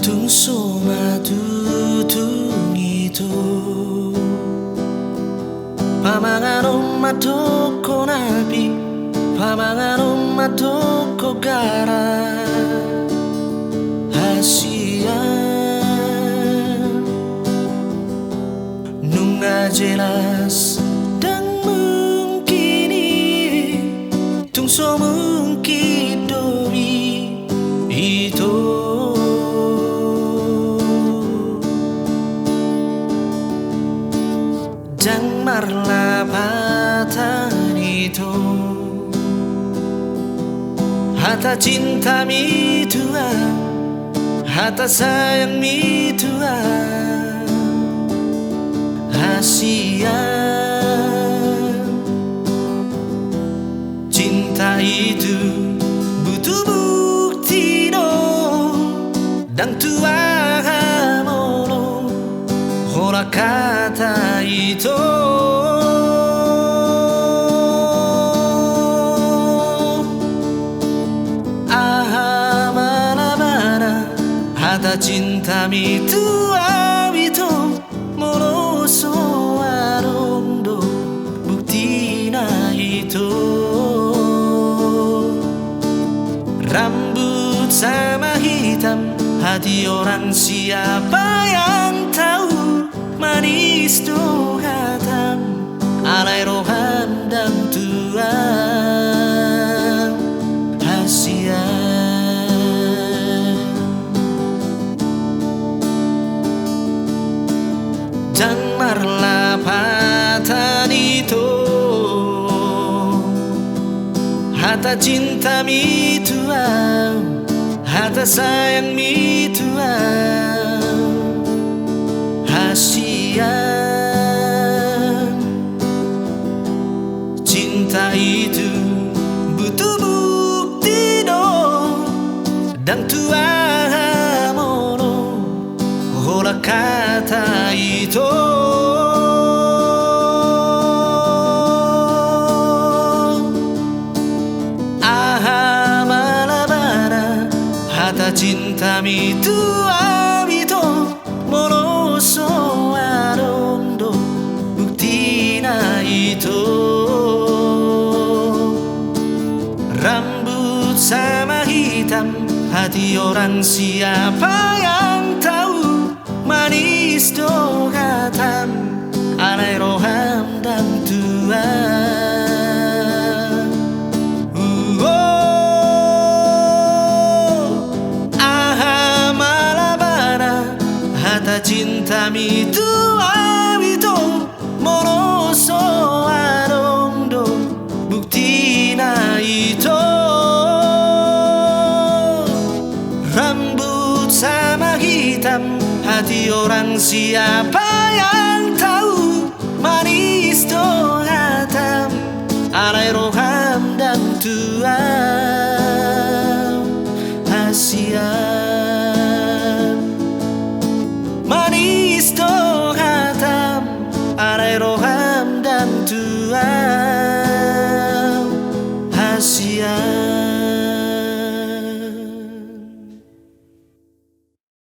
Tungsoma tutungito pamangan matoko nabi pamangan matoko gara Asia nunga jelas dan mungkini tungso mungkin doi itu Jang marlapatan itu Hata cinta mi Tuhan Hata sayang mi Tuhan Asia Cinta itu butuh bukti no Dan Tuhan mono Hora kata itu Hata cinta mi tua itu moroso arondo bukti na itu Rambut sama hitam hati orang siapa yang tahu Manis do hatam alai rohan dan Tuhan Asia Dan marlapatan itu Hata cinta mi Tuhan Hata sayang mi Tuhan Asia Cinta itu butuh bukti dong Dan Tuhan mono Hora kata itu malabara Hata cinta mi tua itu moroso arondo bukti na itu Rambut sama hitam hati orang siapa yang tahu Manis do hatam alai roham dan Tuhan malabara Hata cinta mi tua itu moroso arondo bukti na itu Rambut sama hitam hati orang siapa yang tahu Manis do hatam alai roham dan Tuhan Asia